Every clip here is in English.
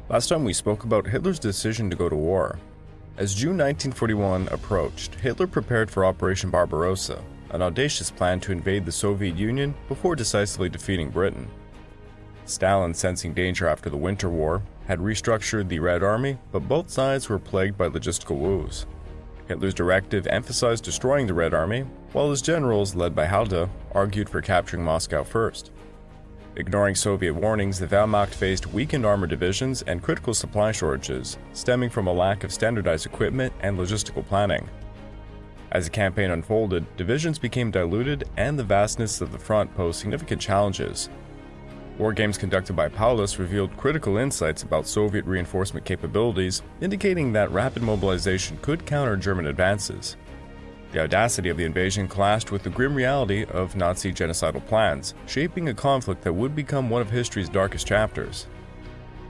Last time we spoke about Hitler's decision to go to war. As June 1941 approached, Hitler prepared for Operation Barbarossa, an audacious plan to invade the Soviet Union before decisively defeating Britain. Stalin, sensing danger after the Winter War, had restructured the Red Army, but both sides were plagued by logistical woes. Hitler's directive emphasized destroying the Red Army, while his generals, led by Halder, argued for capturing Moscow first. Ignoring Soviet warnings, the Valmact faced weakened armored divisions and critical supply shortages, stemming from a lack of standardized equipment and logistical planning. As the campaign unfolded, divisions became diluted and the vastness of the front posed significant challenges. War games conducted by Paulus revealed critical insights about Soviet reinforcement capabilities, indicating that rapid mobilization could counter German advances. The audacity of the invasion clashed with the grim reality of Nazi genocidal plans, shaping a conflict that would become one of history's darkest chapters.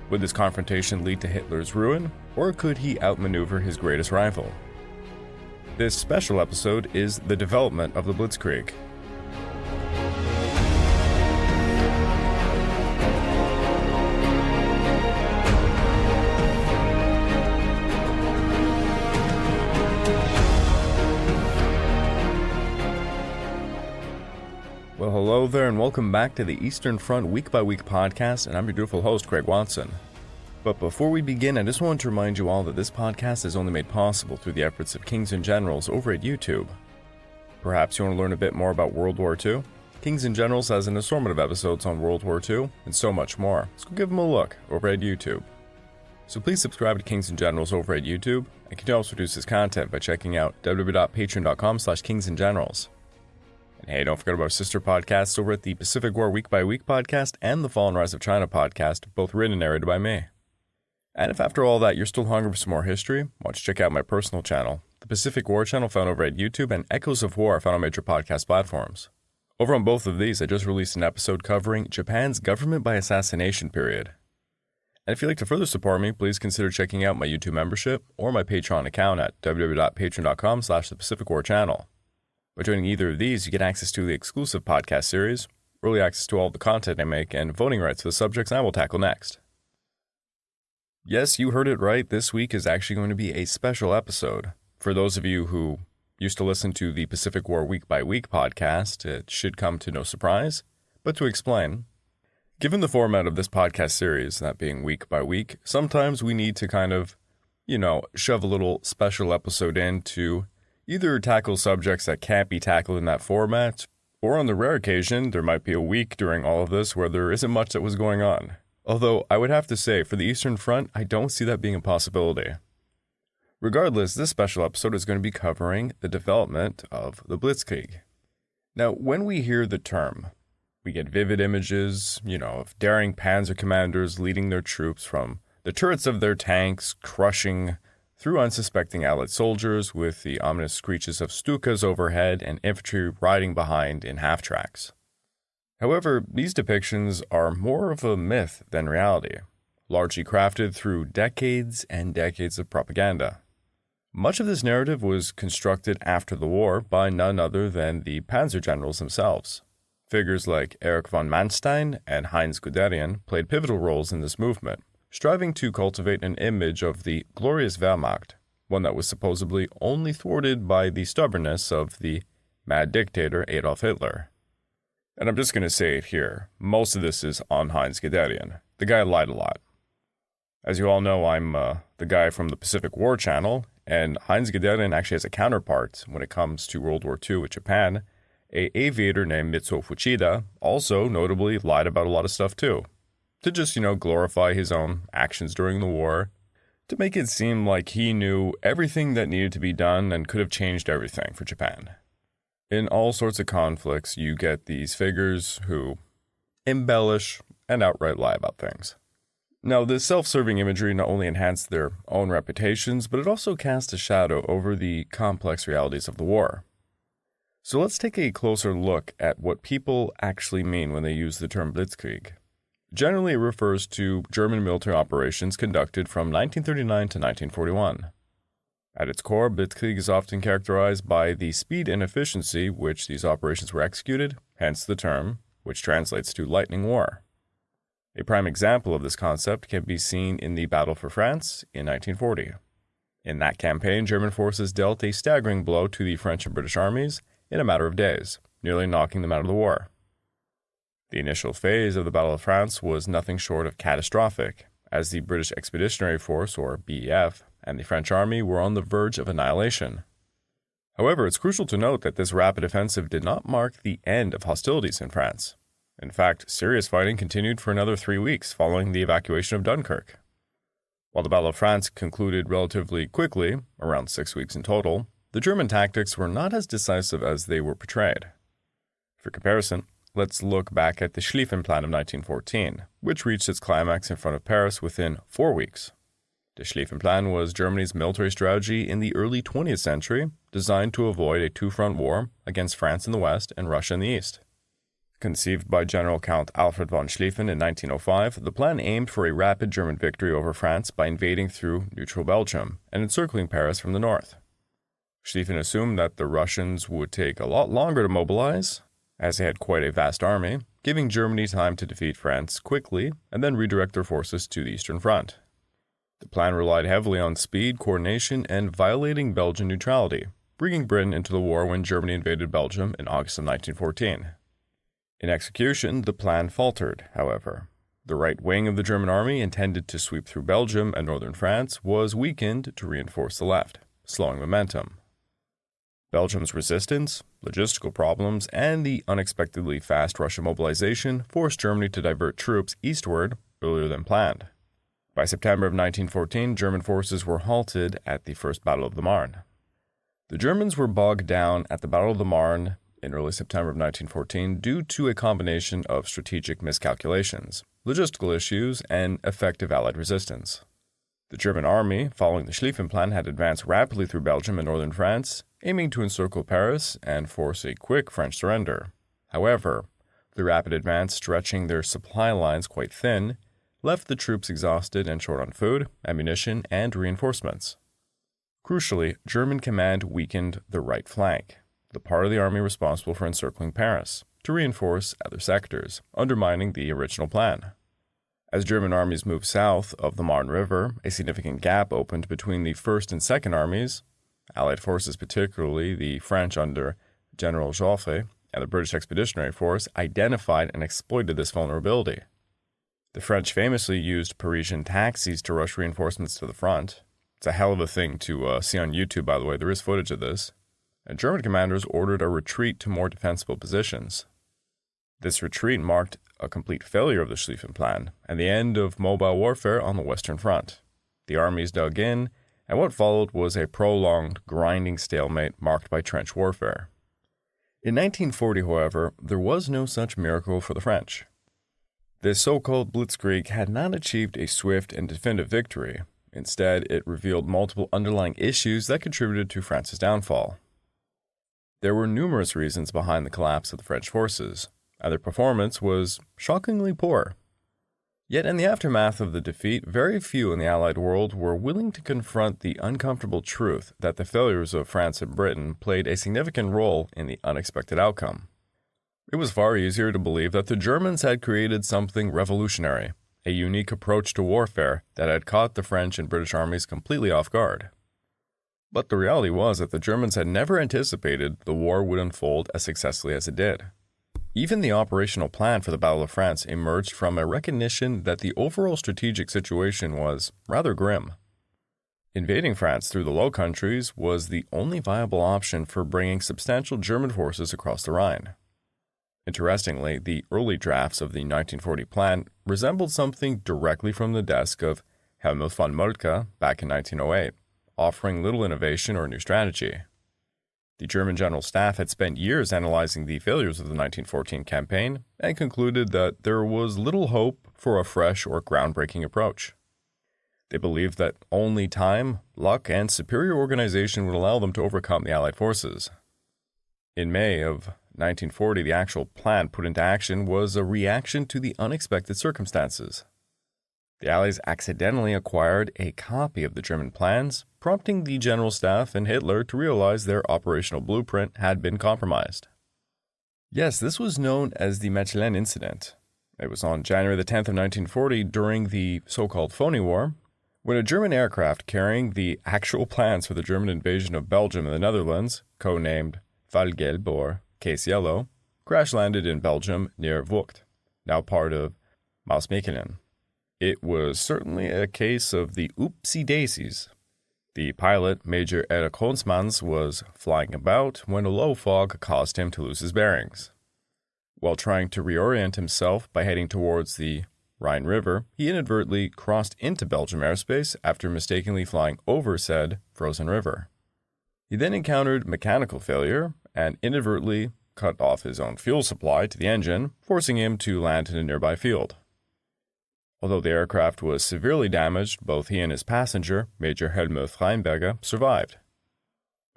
Would this confrontation lead to Hitler's ruin, or could he outmaneuver his greatest rival? This special episode is the development of the Blitzkrieg. Well, hello there and welcome back to the Eastern Front Week by Week podcast, and I'm your dutiful host, Craig Watson. But before we begin, I just want to remind you all that this podcast is only made possible through the efforts of Kings and Generals over at YouTube. Perhaps you want to learn a bit more about World War II? Kings and Generals has an assortment of episodes on World War II and so much more, so give them a look over at YouTube. So please subscribe to Kings and Generals over at YouTube, and can also produce this content by checking out www.patreon.com/kingsandgenerals. And hey, don't forget about our sister podcasts over at the Pacific War Week by Week podcast and the Fall and Rise of China podcast, both written and narrated by me. And if after all that you're still hungry for some more history, why don't you check out my personal channel, the Pacific War channel found over at YouTube, and Echoes of War found on major podcast platforms. Over on both of these, I just released an episode covering Japan's government by assassination period. And if you'd like to further support me, please consider checking out my YouTube membership or my Patreon account at www.patreon.com/thepacificwarchannel. By joining either of these, you get access to the exclusive podcast series, early access to all the content I make, and voting rights for the subjects I will tackle next. Yes, you heard it right, this week is actually going to be a special episode. For those of you who used to listen to the Pacific War Week by Week podcast, it should come to no surprise. But to explain, given the format of this podcast series, that being week by week, sometimes we need to kind of, shove a little special episode in to either tackle subjects that can't be tackled in that format, or on the rare occasion, there might be a week during all of this where there isn't much that was going on. Although, I would have to say, for the Eastern Front, I don't see that being a possibility. Regardless, this special episode is going to be covering the development of the Blitzkrieg. Now, when we hear the term, we get vivid images, of daring Panzer commanders leading their troops from the turrets of their tanks, crushing through unsuspecting Allied soldiers with the ominous screeches of Stukas overhead and infantry riding behind in half-tracks. However, these depictions are more of a myth than reality, largely crafted through decades and decades of propaganda. Much of this narrative was constructed after the war by none other than the Panzer generals themselves. Figures like Erich von Manstein and Heinz Guderian played pivotal roles in this movement, striving to cultivate an image of the glorious Valmact, one that was supposedly only thwarted by the stubbornness of the mad dictator Adolf Hitler. And I'm just going to say it here, most of this is on Heinz Guderian. The guy lied a lot. As you all know, I'm the guy from the Pacific War channel, and Heinz Guderian actually has a counterpart when it comes to World War II with Japan. An aviator named Mitsuo Fuchida also notably lied about a lot of stuff too, to just, glorify his own actions during the war, to make it seem like he knew everything that needed to be done and could have changed everything for Japan. In all sorts of conflicts, you get these figures who embellish and outright lie about things. Now, this self-serving imagery not only enhanced their own reputations, but it also cast a shadow over the complex realities of the war. So let's take a closer look at what people actually mean when they use the term Blitzkrieg. Generally, it refers to German military operations conducted from 1939 to 1941. At its core, Blitzkrieg is often characterized by the speed and efficiency which these operations were executed, hence the term, which translates to lightning war. A prime example of this concept can be seen in the Battle for France in 1940. In that campaign, German forces dealt a staggering blow to the French and British armies in a matter of days, nearly knocking them out of the war. The initial phase of the Battle of France was nothing short of catastrophic, as the British Expeditionary Force, or BEF, and the French army were on the verge of annihilation. However, it's crucial to note that this rapid offensive did not mark the end of hostilities in France. In fact, serious fighting continued for another 3 weeks following the evacuation of Dunkirk. While the Battle of France concluded relatively quickly, around 6 weeks in total, the German tactics were not as decisive as they were portrayed. For comparison, let's look back at the Schlieffen Plan of 1914, which reached its climax in front of Paris within 4 weeks. The Schlieffen Plan was Germany's military strategy in the early 20th century, designed to avoid a two-front war against France in the west and Russia in the east. Conceived by General Count Alfred von Schlieffen in 1905, the plan aimed for a rapid German victory over France by invading through neutral Belgium and encircling Paris from the north. Schlieffen assumed that the Russians would take a lot longer to mobilize, as they had quite a vast army, giving Germany time to defeat France quickly and then redirect their forces to the Eastern Front. The plan relied heavily on speed, coordination, and violating Belgian neutrality, bringing Britain into the war when Germany invaded Belgium in August of 1914. In execution, the plan faltered, however. The right wing of the German army, intended to sweep through Belgium and northern France, was weakened to reinforce the left, slowing momentum. Belgium's resistance, logistical problems, and the unexpectedly fast Russian mobilization forced Germany to divert troops eastward earlier than planned. By September of 1914, German forces were halted at the First Battle of the Marne. The Germans were bogged down at the Battle of the Marne in early September of 1914 due to a combination of strategic miscalculations, logistical issues, and effective Allied resistance. The German army, following the Schlieffen Plan, had advanced rapidly through Belgium and northern France, aiming to encircle Paris and force a quick French surrender. However, the rapid advance, stretching their supply lines quite thin, left the troops exhausted and short on food, ammunition, and reinforcements. Crucially, German command weakened the right flank, the part of the army responsible for encircling Paris, to reinforce other sectors, undermining the original plan. As German armies moved south of the Marne River, a significant gap opened between the First and Second Armies. Allied forces, particularly the French under General Joffre and the British Expeditionary Force, identified and exploited this vulnerability. The French famously used Parisian taxis to rush reinforcements to the front. It's a hell of a thing to see on YouTube, by the way. There is footage of this. And German commanders ordered a retreat to more defensible positions. This retreat marked a complete failure of the Schlieffen Plan and the end of mobile warfare on the Western Front. The armies dug in, and what followed was a prolonged, grinding stalemate marked by trench warfare. In 1940, however, there was no such miracle for the French. This so-called Blitzkrieg had not achieved a swift and definitive victory. Instead, it revealed multiple underlying issues that contributed to France's downfall. There were numerous reasons behind the collapse of the French forces, and their performance was shockingly poor. Yet in the aftermath of the defeat, very few in the Allied world were willing to confront the uncomfortable truth that the failures of France and Britain played a significant role in the unexpected outcome. It was far easier to believe that the Germans had created something revolutionary, a unique approach to warfare that had caught the French and British armies completely off guard. But the reality was that the Germans had never anticipated the war would unfold as successfully as it did. Even the operational plan for the Battle of France emerged from a recognition that the overall strategic situation was rather grim. Invading France through the Low Countries was the only viable option for bringing substantial German forces across the Rhine. Interestingly, the early drafts of the 1940 plan resembled something directly from the desk of Helmuth von Moltke back in 1908, offering little innovation or new strategy. The German General Staff had spent years analyzing the failures of the 1914 campaign and concluded that there was little hope for a fresh or groundbreaking approach. They believed that only time, luck, and superior organization would allow them to overcome the Allied forces. In May of 1940, the actual plan put into action was a reaction to the unexpected circumstances. The Allies accidentally acquired a copy of the German plans, prompting the General Staff and Hitler to realize their operational blueprint had been compromised. Yes, this was known as the Mechelin incident. It was on January the 10th of 1940 during the so-called Phony War, when a German aircraft carrying the actual plans for the German invasion of Belgium and the Netherlands, codenamed Valgelb or Case Yellow, crash-landed in Belgium near Vught, now part of Maasmechelen. It was certainly a case of the oopsie-daisies. The pilot, Major Eric Honsmans, was flying about when a low fog caused him to lose his bearings. While trying to reorient himself by heading towards the Rhine River, he inadvertently crossed into Belgian airspace after mistakenly flying over said frozen river. He then encountered mechanical failure and inadvertently cut off his own fuel supply to the engine, forcing him to land in a nearby field. Although the aircraft was severely damaged, both he and his passenger, Major Helmuth Rheinberger, survived.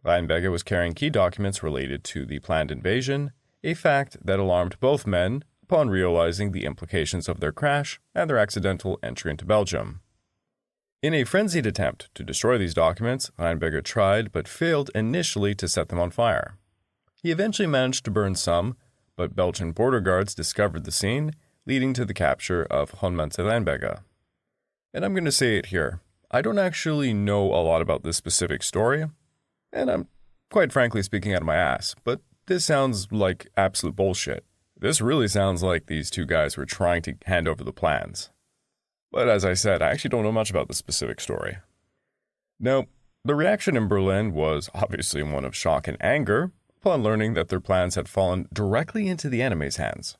Rheinberger was carrying key documents related to the planned invasion, a fact that alarmed both men upon realizing the implications of their crash and their accidental entry into Belgium. In a frenzied attempt to destroy these documents, Rheinberger tried but failed initially to set them on fire. He eventually managed to burn some, but Belgian border guards discovered the scene, leading to the capture of Honsmans and Rheinberger. And I'm going to say it here, I don't actually know a lot about this specific story, and I'm quite frankly speaking out of my ass, but this sounds like absolute bullshit. This really sounds like these two guys were trying to hand over the plans. But as I said, I actually don't know much about this specific story. Now, the reaction in Berlin was obviously one of shock and anger upon learning that their plans had fallen directly into the enemy's hands.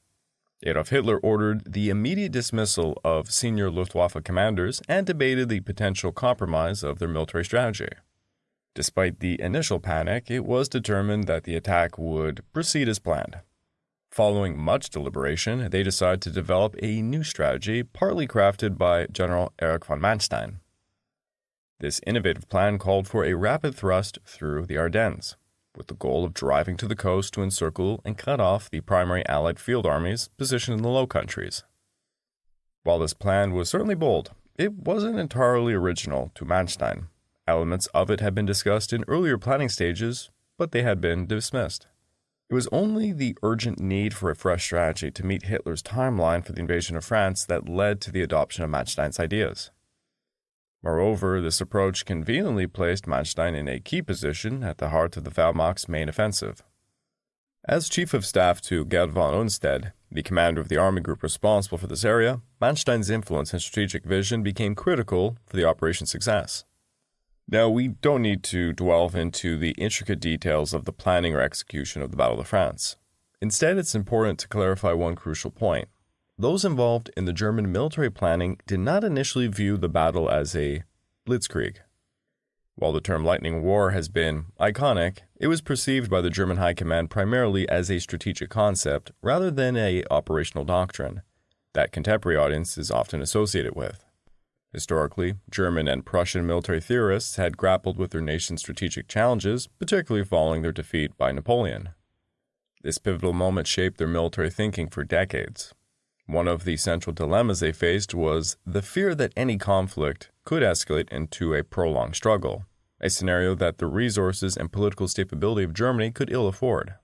Adolf Hitler ordered the immediate dismissal of senior Luftwaffe commanders and debated the potential compromise of their military strategy. Despite the initial panic, it was determined that the attack would proceed as planned. Following much deliberation, they decided to develop a new strategy, partly crafted by General Erich von Manstein. This innovative plan called for a rapid thrust through the Ardennes, with the goal of driving to the coast to encircle and cut off the primary Allied field armies positioned in the Low Countries. While this plan was certainly bold, it wasn't entirely original to Manstein. Elements of it had been discussed in earlier planning stages, but they had been dismissed. It was only the urgent need for a fresh strategy to meet Hitler's timeline for the invasion of France that led to the adoption of Manstein's ideas. Moreover, this approach conveniently placed Manstein in a key position at the heart of the Valmacht's main offensive. As Chief of Staff to Gerd von Unstedt, the commander of the army group responsible for this area, Manstein's influence and strategic vision became critical for the operation's success. Now, we don't need to delve into the intricate details of the planning or execution of the Battle of France. Instead, it's important to clarify one crucial point. Those involved in the German military planning did not initially view the battle as a Blitzkrieg. While the term Lightning War has been iconic, it was perceived by the German High Command primarily as a strategic concept rather than an operational doctrine that contemporary audiences often associated with. Historically, German and Prussian military theorists had grappled with their nation's strategic challenges, particularly following their defeat by Napoleon. This pivotal moment shaped their military thinking for decades. One of the central dilemmas they faced was the fear that any conflict could escalate into a prolonged struggle, a scenario that the resources and political stability of Germany could ill afford.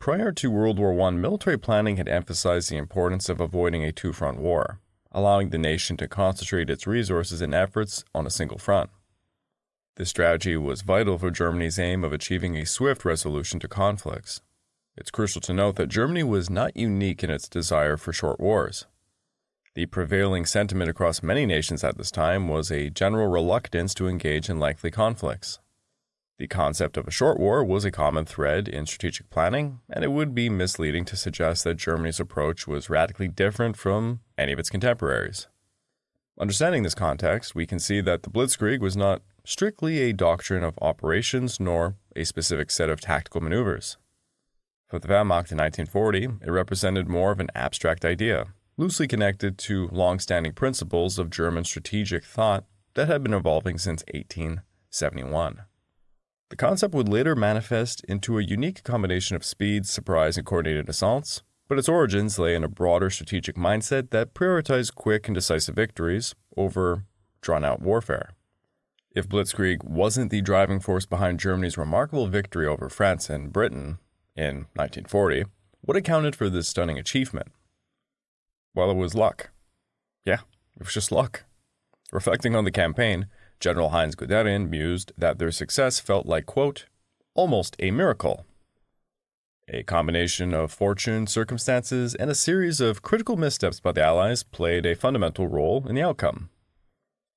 Prior to World War I, military planning had emphasized the importance of avoiding a two-front war, allowing the nation to concentrate its resources and efforts on a single front. This strategy was vital for Germany's aim of achieving a swift resolution to conflicts. It's crucial to note that Germany was not unique in its desire for short wars. The prevailing sentiment across many nations at this time was a general reluctance to engage in lengthy conflicts. The concept of a short war was a common thread in strategic planning, and it would be misleading to suggest that Germany's approach was radically different from any of its contemporaries. Understanding this context, we can see that the Blitzkrieg was not strictly a doctrine of operations nor a specific set of tactical maneuvers. For the Valmact in 1940, it represented more of an abstract idea, loosely connected to long-standing principles of German strategic thought that had been evolving since 1871. The concept would later manifest into a unique combination of speed, surprise, and coordinated assaults, but its origins lay in a broader strategic mindset that prioritized quick and decisive victories over drawn-out warfare. If Blitzkrieg wasn't the driving force behind Germany's remarkable victory over France and Britain in 1940, what accounted for this stunning achievement? Well, it was luck. Yeah, it was just luck. Reflecting on the campaign, General Heinz Guderian mused that their success felt like, quote, almost a miracle. A combination of fortune, circumstances, and a series of critical missteps by the Allies played a fundamental role in the outcome.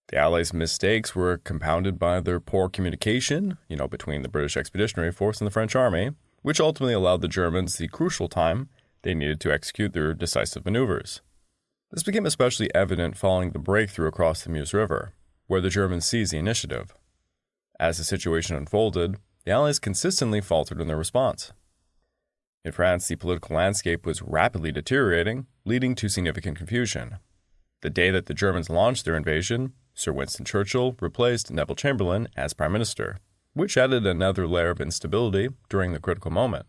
The Allies' mistakes were compounded by their poor communication, between the British Expeditionary Force and the French Army, which ultimately allowed the Germans the crucial time they needed to execute their decisive maneuvers. This became especially evident following the breakthrough across the Meuse River, where the Germans seized the initiative. As the situation unfolded, the Allies consistently faltered in their response. In France, the political landscape was rapidly deteriorating, leading to significant confusion. The day that the Germans launched their invasion, Sir Winston Churchill replaced Neville Chamberlain as Prime Minister, which added another layer of instability during the critical moment.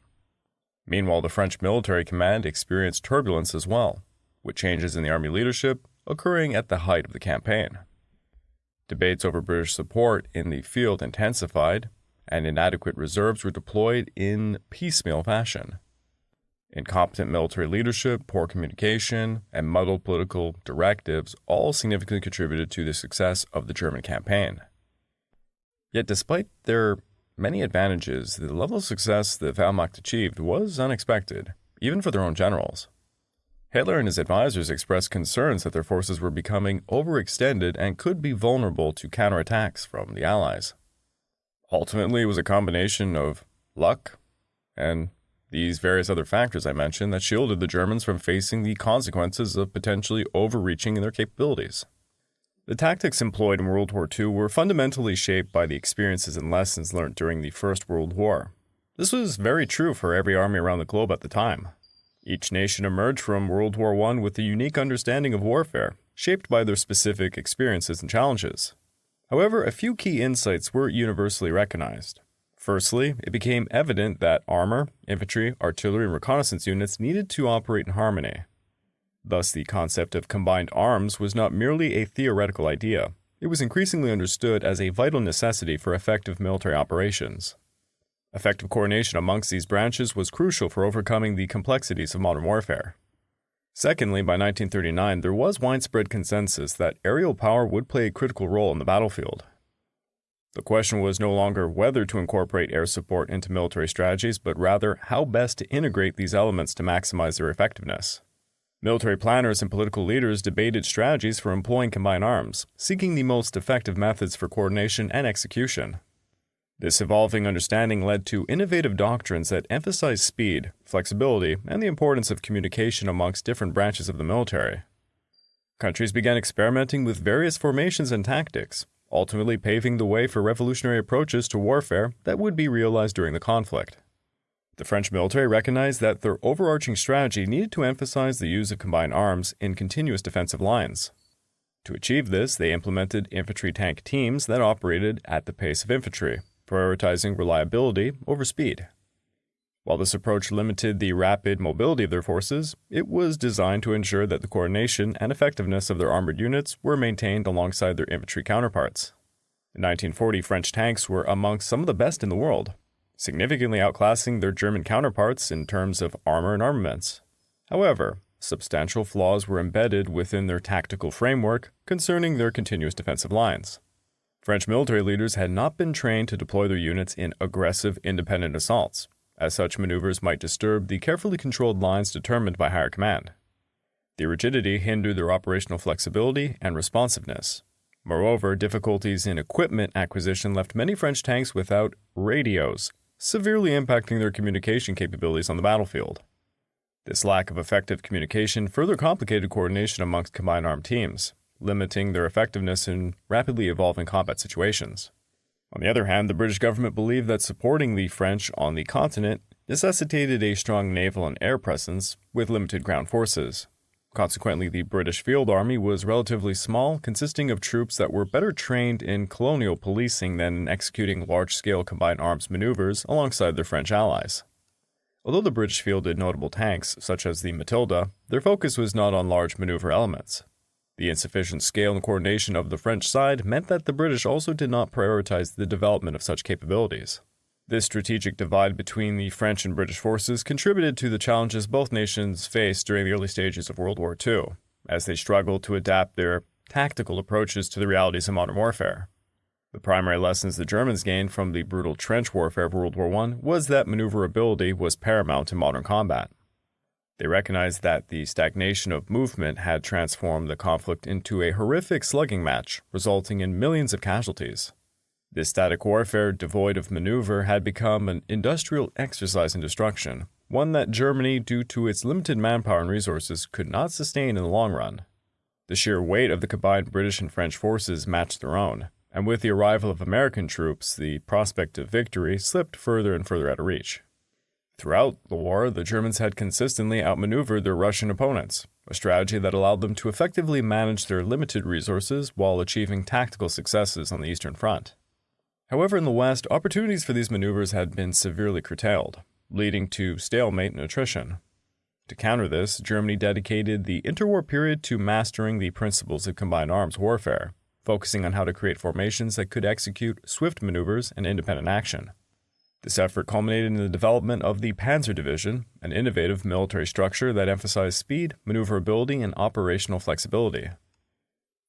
Meanwhile, the French military command experienced turbulence as well, with changes in the army leadership occurring at the height of the campaign. Debates over British support in the field intensified, and inadequate reserves were deployed in piecemeal fashion. Incompetent military leadership, poor communication, and muddled political directives all significantly contributed to the success of the German campaign. Yet despite their many advantages, the level of success that Valmact achieved was unexpected, even for their own generals. Hitler and his advisors expressed concerns that their forces were becoming overextended and could be vulnerable to counterattacks from the Allies. Ultimately, it was a combination of luck and these various other factors I mentioned that shielded the Germans from facing the consequences of potentially overreaching in their capabilities. The tactics employed in World War II were fundamentally shaped by the experiences and lessons learned during the First World War. This was very true for every army around the globe at the time. Each nation emerged from World War I with a unique understanding of warfare, shaped by their specific experiences and challenges. However, a few key insights were universally recognized. Firstly, it became evident that armor, infantry, artillery, and reconnaissance units needed to operate in harmony. Thus, the concept of combined arms was not merely a theoretical idea. It was increasingly understood as a vital necessity for effective military operations. Effective coordination amongst these branches was crucial for overcoming the complexities of modern warfare. Secondly, by 1939, there was widespread consensus that aerial power would play a critical role in the battlefield. The question was no longer whether to incorporate air support into military strategies, but rather how best to integrate these elements to maximize their effectiveness. Military planners and political leaders debated strategies for employing combined arms, seeking the most effective methods for coordination and execution. This evolving understanding led to innovative doctrines that emphasized speed, flexibility, and the importance of communication amongst different branches of the military. Countries began experimenting with various formations and tactics, ultimately paving the way for revolutionary approaches to warfare that would be realized during the conflict. The French military recognized that their overarching strategy needed to emphasize the use of combined arms in continuous defensive lines. To achieve this, they implemented infantry tank teams that operated at the pace of infantry, prioritizing reliability over speed. While this approach limited the rapid mobility of their forces, it was designed to ensure that the coordination and effectiveness of their armored units were maintained alongside their infantry counterparts. In 1940, French tanks were amongst some of the best in the world, significantly outclassing their German counterparts in terms of armor and armaments. However, substantial flaws were embedded within their tactical framework concerning their continuous defensive lines. French military leaders had not been trained to deploy their units in aggressive, independent assaults, as such maneuvers might disturb the carefully controlled lines determined by higher command. The rigidity hindered their operational flexibility and responsiveness. Moreover, difficulties in equipment acquisition left many French tanks without radios, severely impacting their communication capabilities on the battlefield. This lack of effective communication further complicated coordination amongst combined armed teams, limiting their effectiveness in rapidly evolving combat situations. On the other hand, the British government believed that supporting the French on the continent necessitated a strong naval and air presence with limited ground forces. Consequently, the British Field Army was relatively small, consisting of troops that were better trained in colonial policing than in executing large-scale combined arms maneuvers alongside their French allies. Although the British fielded notable tanks, such as the Matilda, their focus was not on large maneuver elements. The insufficient scale and coordination of the French side meant that the British also did not prioritize the development of such capabilities. This strategic divide between the French and British forces contributed to the challenges both nations faced during the early stages of World War II, as they struggled to adapt their tactical approaches to the realities of modern warfare. The primary lessons the Germans gained from the brutal trench warfare of World War I was that maneuverability was paramount in modern combat. They recognized that the stagnation of movement had transformed the conflict into a horrific slugging match, resulting in millions of casualties. This static warfare, devoid of maneuver, had become an industrial exercise in destruction, one that Germany, due to its limited manpower and resources, could not sustain in the long run. The sheer weight of the combined British and French forces matched their own, and with the arrival of American troops, the prospect of victory slipped further and further out of reach. Throughout the war, the Germans had consistently outmaneuvered their Russian opponents, a strategy that allowed them to effectively manage their limited resources while achieving tactical successes on the Eastern Front. However, in the West, opportunities for these maneuvers had been severely curtailed, leading to stalemate and attrition. To counter this, Germany dedicated the interwar period to mastering the principles of combined arms warfare, focusing on how to create formations that could execute swift maneuvers and independent action. This effort culminated in the development of the Panzer Division, an innovative military structure that emphasized speed, maneuverability, and operational flexibility.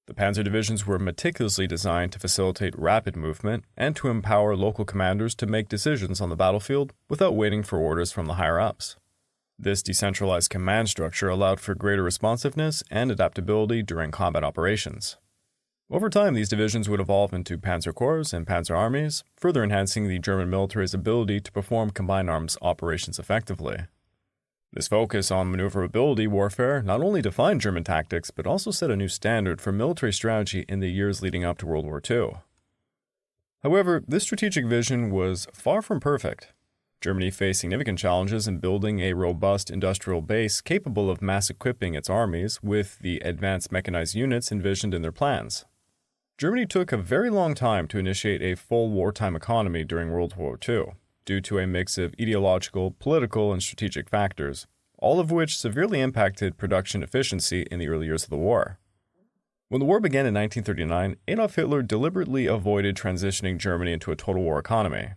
The Panzer divisions were meticulously designed to facilitate rapid movement and to empower local commanders to make decisions on the battlefield without waiting for orders from the higher-ups. This decentralized command structure allowed for greater responsiveness and adaptability during combat operations. Over time, these divisions would evolve into Panzer Corps and Panzer armies, further enhancing the German military's ability to perform combined arms operations effectively. This focus on maneuverability warfare not only defined German tactics, but also set a new standard for military strategy in the years leading up to World War II. However, this strategic vision was far from perfect. Germany faced significant challenges in building a robust industrial base capable of mass equipping its armies with the advanced mechanized units envisioned in their plans. Germany took a very long time to initiate a full wartime economy during World War II, due to a mix of ideological, political, and strategic factors, all of which severely impacted production efficiency in the early years of the war. When the war began in 1939, Adolf Hitler deliberately avoided transitioning Germany into a total war economy.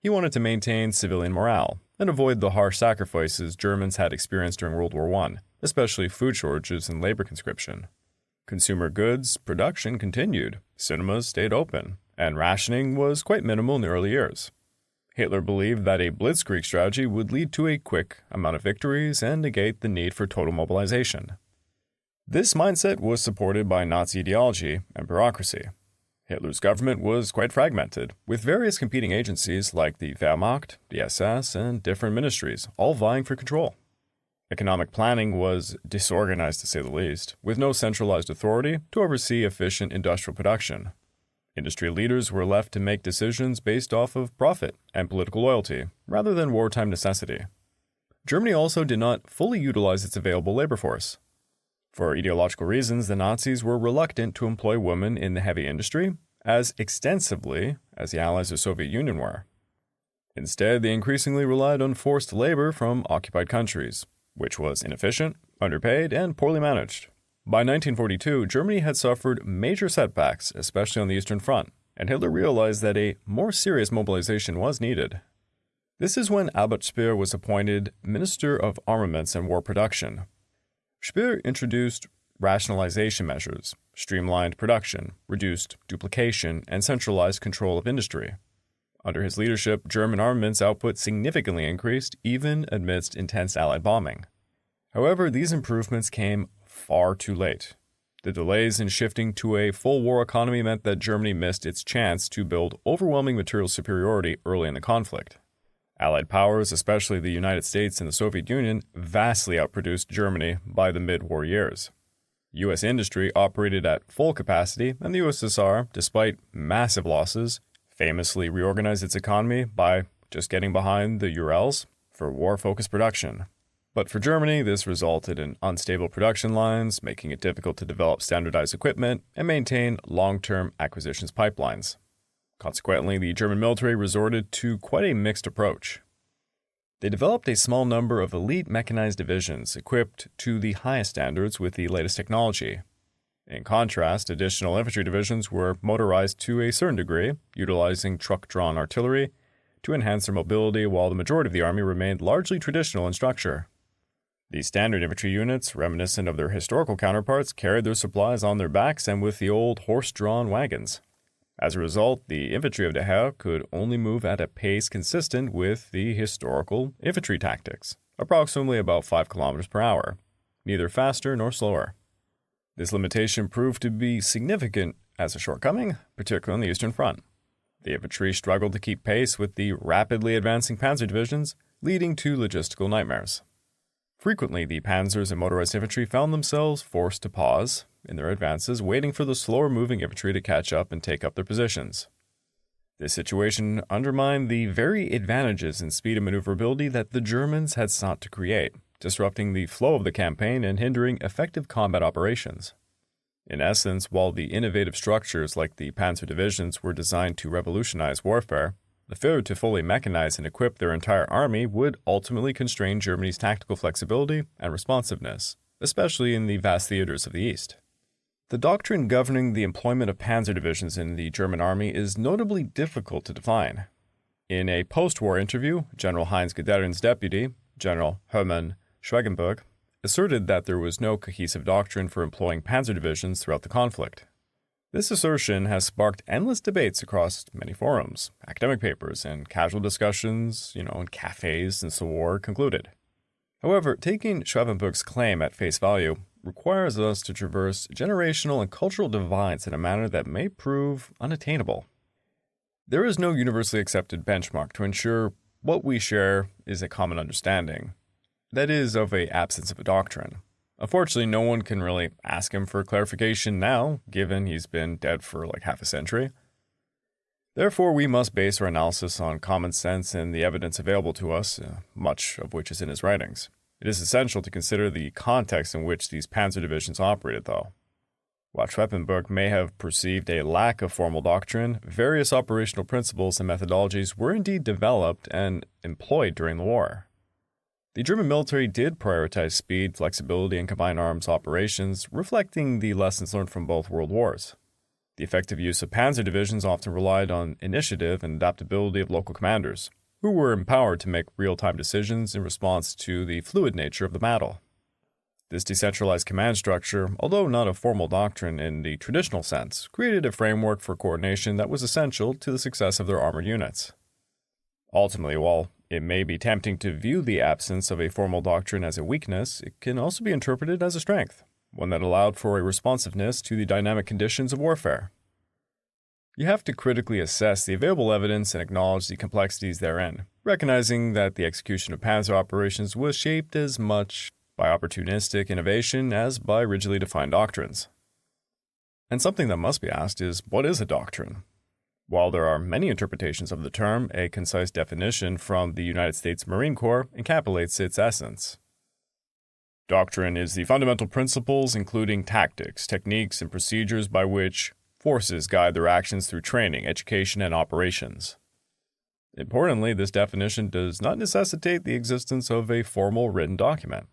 He wanted to maintain civilian morale and avoid the harsh sacrifices Germans had experienced during World War I, especially food shortages and labor conscription. Consumer goods production continued, cinemas stayed open, and rationing was quite minimal in the early years. Hitler believed that a Blitzkrieg strategy would lead to a quick amount of victories and negate the need for total mobilization. This mindset was supported by Nazi ideology and bureaucracy. Hitler's government was quite fragmented, with various competing agencies like the Valmact, the SS, and different ministries, all vying for control. Economic planning was disorganized to say the least, with no centralized authority to oversee efficient industrial production. Industry leaders were left to make decisions based off of profit and political loyalty, rather than wartime necessity. Germany also did not fully utilize its available labor force. For ideological reasons, the Nazis were reluctant to employ women in the heavy industry as extensively as the allies of the Soviet Union were. Instead, they increasingly relied on forced labor from occupied countries, which was inefficient, underpaid, and poorly managed. By 1942, Germany had suffered major setbacks, especially on the Eastern Front, and Hitler realized that a more serious mobilization was needed. This is when Albert Speer was appointed Minister of Armaments and War Production. Speer introduced rationalization measures, streamlined production, reduced duplication, and centralized control of industry. Under his leadership, German armaments output significantly increased, even amidst intense Allied bombing. However, these improvements came far too late. The delays in shifting to a full war economy meant that Germany missed its chance to build overwhelming material superiority early in the conflict. Allied powers, especially the United States and the Soviet Union, vastly outproduced Germany by the mid-war years. U.S. industry operated at full capacity, and the USSR, despite massive losses, famously reorganized its economy by just getting behind the Urals for war-focused production. But for Germany, this resulted in unstable production lines, making it difficult to develop standardized equipment and maintain long-term acquisitions pipelines. Consequently, the German military resorted to quite a mixed approach. They developed a small number of elite mechanized divisions equipped to the highest standards with the latest technology. In contrast, additional infantry divisions were motorized to a certain degree, utilizing truck-drawn artillery, to enhance their mobility, while the majority of the army remained largely traditional in structure. These standard infantry units, reminiscent of their historical counterparts, carried their supplies on their backs and with the old horse-drawn wagons. As a result, the infantry of the Heer could only move at a pace consistent with the historical infantry tactics, approximately about 5 kilometers per hour, neither faster nor slower. This limitation proved to be significant as a shortcoming, particularly on the Eastern Front. The infantry struggled to keep pace with the rapidly advancing panzer divisions, leading to logistical nightmares. Frequently, the panzers and motorized infantry found themselves forced to pause in their advances, waiting for the slower-moving infantry to catch up and take up their positions. This situation undermined the very advantages in speed and maneuverability that the Germans had sought to create, disrupting the flow of the campaign and hindering effective combat operations. In essence, while the innovative structures like the panzer divisions were designed to revolutionize warfare, the failure to fully mechanize and equip their entire army would ultimately constrain Germany's tactical flexibility and responsiveness, especially in the vast theaters of the East. The doctrine governing the employment of panzer divisions in the German army is notably difficult to define. In a post-war interview, General Heinz Guderian's deputy, General Hermann Schwegenberg, asserted that there was no cohesive doctrine for employing panzer divisions throughout the conflict. This assertion has sparked endless debates across many forums, academic papers, and casual discussions, in cafes since the war concluded. However, taking Schwegenberg's claim at face value requires us to traverse generational and cultural divides in a manner that may prove unattainable. There is no universally accepted benchmark to ensure what we share is a common understanding, that is, of an absence of a doctrine. Unfortunately, no one can really ask him for clarification now, given he's been dead for like half a century. Therefore, we must base our analysis on common sense and the evidence available to us, much of which is in his writings. It is essential to consider the context in which these panzer divisions operated, though. While Schweppenberg may have perceived a lack of formal doctrine, various operational principles and methodologies were indeed developed and employed during the war. The German military did prioritize speed, flexibility, and combined arms operations, reflecting the lessons learned from both world wars. The effective use of panzer divisions often relied on initiative and adaptability of local commanders, who were empowered to make real-time decisions in response to the fluid nature of the battle. This decentralized command structure, although not a formal doctrine in the traditional sense, created a framework for coordination that was essential to the success of their armored units. Ultimately, while it may be tempting to view the absence of a formal doctrine as a weakness, it can also be interpreted as a strength, one that allowed for a responsiveness to the dynamic conditions of warfare. You have to critically assess the available evidence and acknowledge the complexities therein, recognizing that the execution of panzer operations was shaped as much by opportunistic innovation as by rigidly defined doctrines. And something that must be asked is, what is a doctrine? While there are many interpretations of the term, a concise definition from the United States Marine Corps encapsulates its essence. Doctrine is the fundamental principles, including tactics, techniques, and procedures by which forces guide their actions through training, education, and operations. Importantly, this definition does not necessitate the existence of a formal written document.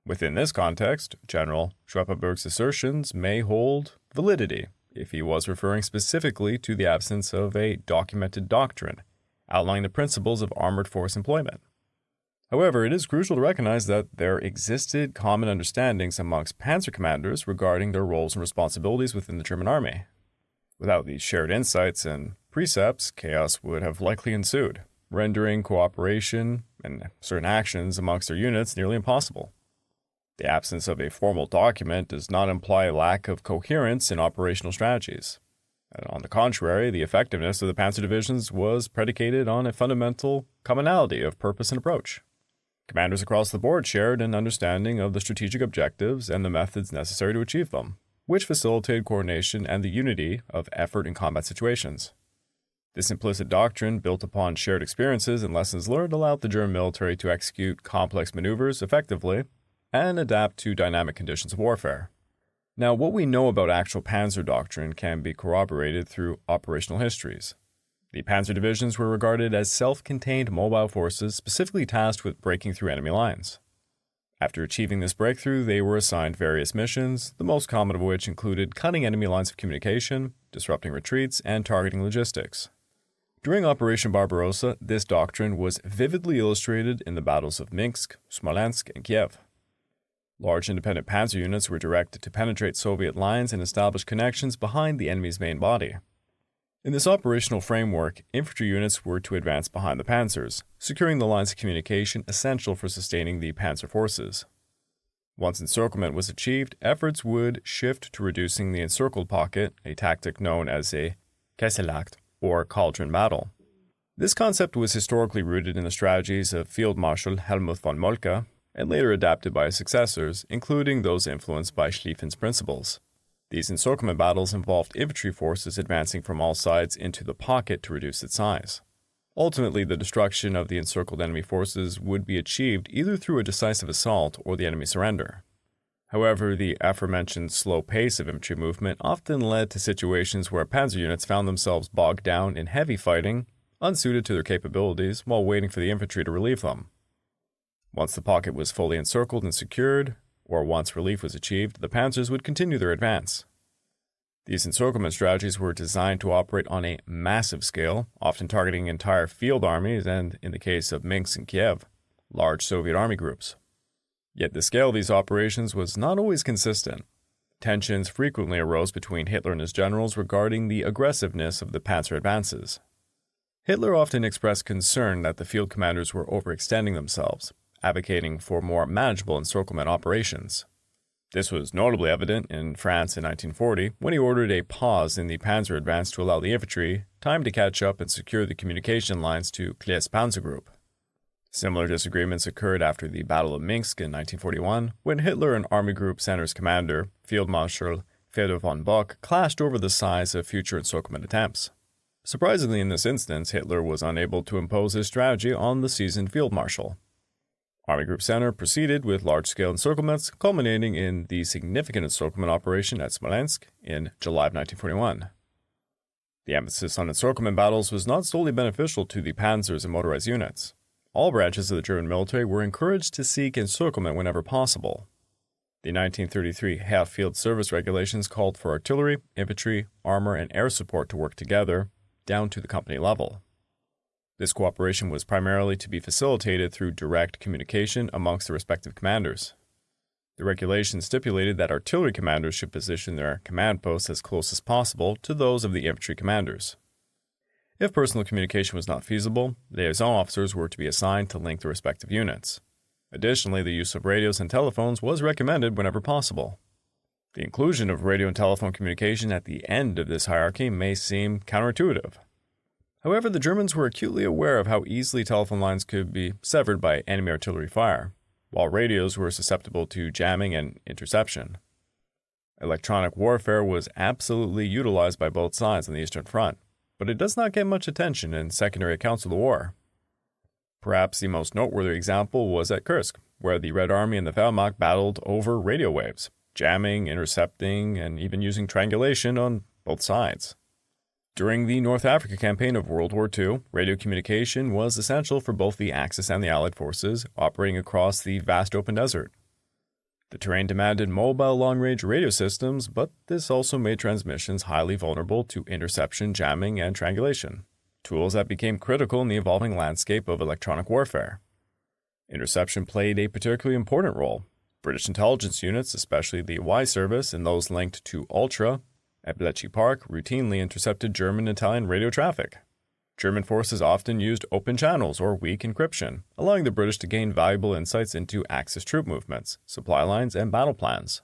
Within this context, General Schweppenberg's assertions may hold validity if he was referring specifically to the absence of a documented doctrine outlining the principles of armored force employment. However, it is crucial to recognize that there existed common understandings amongst panzer commanders regarding their roles and responsibilities within the German army. Without these shared insights and precepts, chaos would have likely ensued, rendering cooperation and certain actions amongst their units nearly impossible. The absence of a formal document does not imply a lack of coherence in operational strategies. And on the contrary, the effectiveness of the panzer divisions was predicated on a fundamental commonality of purpose and approach. Commanders across the board shared an understanding of the strategic objectives and the methods necessary to achieve them, which facilitated coordination and the unity of effort in combat situations. This implicit doctrine, built upon shared experiences and lessons learned, allowed the German military to execute complex maneuvers effectively and adapt to dynamic conditions of warfare. Now, what we know about actual panzer doctrine can be corroborated through operational histories. The panzer divisions were regarded as self-contained mobile forces specifically tasked with breaking through enemy lines. After achieving this breakthrough, they were assigned various missions, the most common of which included cutting enemy lines of communication, disrupting retreats, and targeting logistics. During Operation Barbarossa, this doctrine was vividly illustrated in the battles of Minsk, Smolensk, and Kiev. Large independent panzer units were directed to penetrate Soviet lines and establish connections behind the enemy's main body. In this operational framework, infantry units were to advance behind the panzers, securing the lines of communication essential for sustaining the panzer forces. Once encirclement was achieved, efforts would shift to reducing the encircled pocket, a tactic known as a Kesselakt, or cauldron battle. This concept was historically rooted in the strategies of Field Marshal Helmuth von Moltke and later adapted by his successors, including those influenced by Schlieffen's principles. These encirclement battles involved infantry forces advancing from all sides into the pocket to reduce its size. Ultimately, the destruction of the encircled enemy forces would be achieved either through a decisive assault or the enemy surrender. However, the aforementioned slow pace of infantry movement often led to situations where panzer units found themselves bogged down in heavy fighting, unsuited to their capabilities, while waiting for the infantry to relieve them. Once the pocket was fully encircled and secured, or once relief was achieved, the panzers would continue their advance. These encirclement strategies were designed to operate on a massive scale, often targeting entire field armies and, in the case of Minsk and Kiev, large Soviet army groups. Yet the scale of these operations was not always consistent. Tensions frequently arose between Hitler and his generals regarding the aggressiveness of the panzer advances. Hitler often expressed concern that the field commanders were overextending themselves, advocating for more manageable encirclement operations. This was notably evident in France in 1940 when he ordered a pause in the panzer advance to allow the infantry time to catch up and secure the communication lines to Klee's panzer group. Similar disagreements occurred after the Battle of Minsk in 1941 when Hitler and Army Group Center's commander, Field Marshal Fedor von Bock, clashed over the size of future encirclement attempts. Surprisingly, in this instance, Hitler was unable to impose his strategy on the seasoned Field Marshal. Army Group Center proceeded with large-scale encirclements, culminating in the significant encirclement operation at Smolensk in July of 1941. The emphasis on encirclement battles was not solely beneficial to the panzers and motorized units. All branches of the German military were encouraged to seek encirclement whenever possible. The 1933 Half Field Service Regulations called for artillery, infantry, armor, and air support to work together, down to the company level. This cooperation was primarily to be facilitated through direct communication amongst the respective commanders. The regulations stipulated that artillery commanders should position their command posts as close as possible to those of the infantry commanders. If personal communication was not feasible, liaison officers were to be assigned to link the respective units. Additionally, the use of radios and telephones was recommended whenever possible. The inclusion of radio and telephone communication at the end of this hierarchy may seem counterintuitive. However, the Germans were acutely aware of how easily telephone lines could be severed by enemy artillery fire, while radios were susceptible to jamming and interception. Electronic warfare was absolutely utilized by both sides on the Eastern Front, but it does not get much attention in secondary accounts of the war. Perhaps the most noteworthy example was at Kursk, where the Red Army and the Valmact battled over radio waves, jamming, intercepting, and even using triangulation on both sides. During the North Africa campaign of World War II, radio communication was essential for both the Axis and the Allied forces operating across the vast open desert. The terrain demanded mobile long-range radio systems, but this also made transmissions highly vulnerable to interception, jamming, and triangulation, tools that became critical in the evolving landscape of electronic warfare. Interception played a particularly important role. British intelligence units, especially the WWII service and those linked to Ultra at Bletchley Park, routinely intercepted German and Italian radio traffic. German forces often used open channels or weak encryption, allowing the British to gain valuable insights into Axis troop movements, supply lines, and battle plans.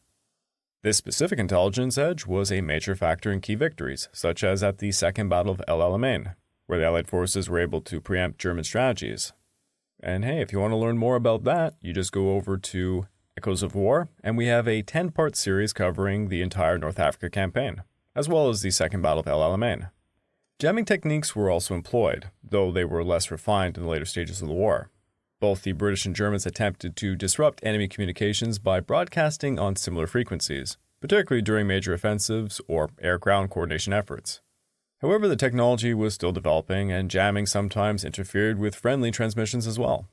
This specific intelligence edge was a major factor in key victories, such as at the Second Battle of El Alamein, where the Allied forces were able to preempt German strategies. And hey, if you want to learn more about that, you just go over to Echoes of War, and we have a 10-part series covering the entire North Africa campaign, as well as the Second Battle of El Alamein. Jamming techniques were also employed, though they were less refined in the later stages of the war. Both the British and Germans attempted to disrupt enemy communications by broadcasting on similar frequencies, particularly during major offensives or air-ground coordination efforts. However, the technology was still developing, and jamming sometimes interfered with friendly transmissions as well.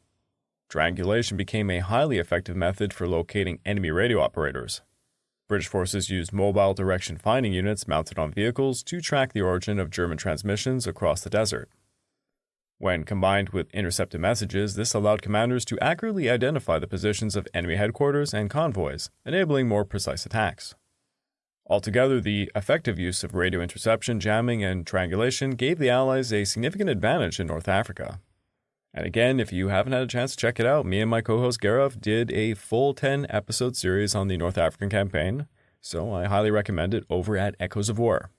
Triangulation became a highly effective method for locating enemy radio operators. British forces used mobile direction finding units mounted on vehicles to track the origin of German transmissions across the desert. When combined with intercepted messages, this allowed commanders to accurately identify the positions of enemy headquarters and convoys, enabling more precise attacks. Altogether, the effective use of radio interception, jamming, and triangulation gave the Allies a significant advantage in North Africa. And again, if you haven't had a chance to check it out, me and my co-host Gaurav did a full 10-episode series on the North African campaign, so I highly recommend it over at Echoes of War.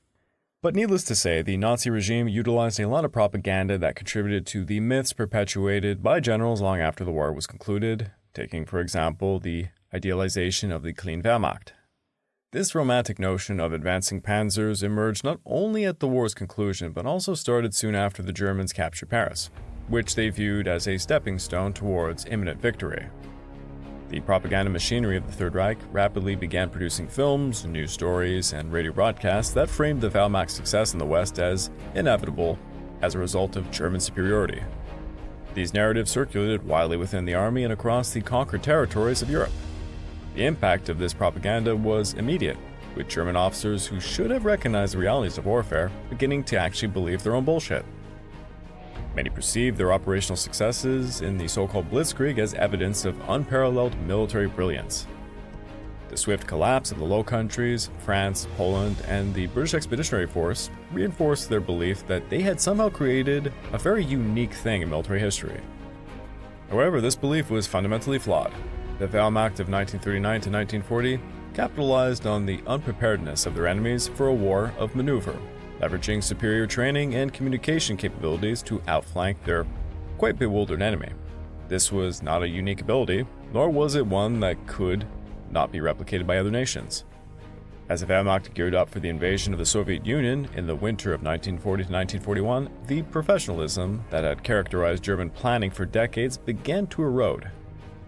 But needless to say, the Nazi regime utilized a lot of propaganda that contributed to the myths perpetuated by generals long after the war was concluded, taking, for example, the idealization of the clean Valmact. This romantic notion of advancing panzers emerged not only at the war's conclusion, but also started soon after the Germans captured Paris, which they viewed as a stepping stone towards imminent victory. The propaganda machinery of the Third Reich rapidly began producing films, news stories, and radio broadcasts that framed the Valmact's success in the West as inevitable as a result of German superiority. These narratives circulated widely within the army and across the conquered territories of Europe. The impact of this propaganda was immediate, with German officers who should have recognized the realities of warfare beginning to actually believe their own bullshit. Many perceived their operational successes in the so-called Blitzkrieg as evidence of unparalleled military brilliance. The swift collapse of the Low Countries, France, Poland, and the British Expeditionary Force reinforced their belief that they had somehow created a very unique thing in military history. However, this belief was fundamentally flawed. The Valmact of 1939 to 1940 capitalized on the unpreparedness of their enemies for a war of maneuver, leveraging superior training and communication capabilities to outflank their quite bewildered enemy. This was not a unique ability, nor was it one that could not be replicated by other nations. As the Wehrmacht geared up for the invasion of the Soviet Union in the winter of 1940 to 1941, the professionalism that had characterized German planning for decades began to erode.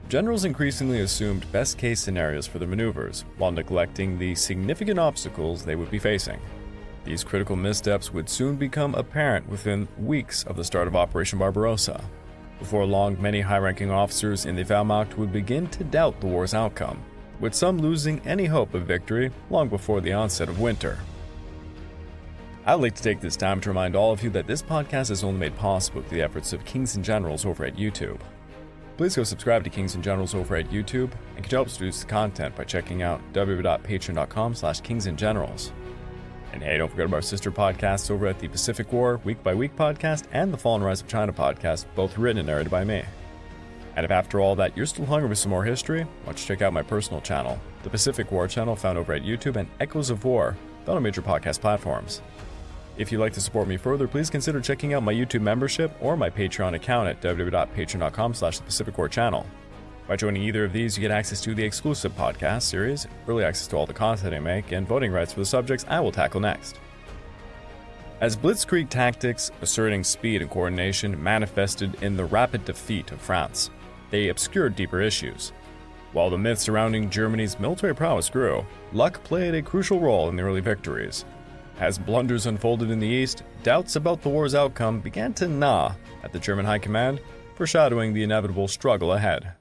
Generals increasingly assumed best-case scenarios for their maneuvers, while neglecting the significant obstacles they would be facing. These critical missteps would soon become apparent within weeks of the start of Operation Barbarossa. Before long, many high-ranking officers in the Wehrmacht would begin to doubt the war's outcome, with some losing any hope of victory long before the onset of winter. I'd like to take this time to remind all of you that this podcast is only made possible through the efforts of Kings and Generals over at YouTube. Please go subscribe to Kings and Generals over at YouTube, and can help us produce the content by checking out www.patreon.com/kingsandgenerals. And hey, don't forget about our sister podcasts over at the Pacific War Week by Week podcast and the Fall and Rise of China podcast, both written and narrated by me. And if after all that you're still hungry for some more history, why don't you check out my personal channel, the Pacific War channel, found over at YouTube, and Echoes of War, found on major podcast platforms. If you'd like to support me further, please consider checking out my YouTube membership or my Patreon account at www.patreon.com/thepacificwarchannel. By joining either of these, you get access to the exclusive podcast series, early access to all the content I make, and voting rights for the subjects I will tackle next. As Blitzkrieg tactics, asserting speed and coordination, manifested in the rapid defeat of France, they obscured deeper issues. While the myth surrounding Germany's military prowess grew, luck played a crucial role in the early victories. As blunders unfolded in the East, doubts about the war's outcome began to gnaw at the German high command, foreshadowing the inevitable struggle ahead.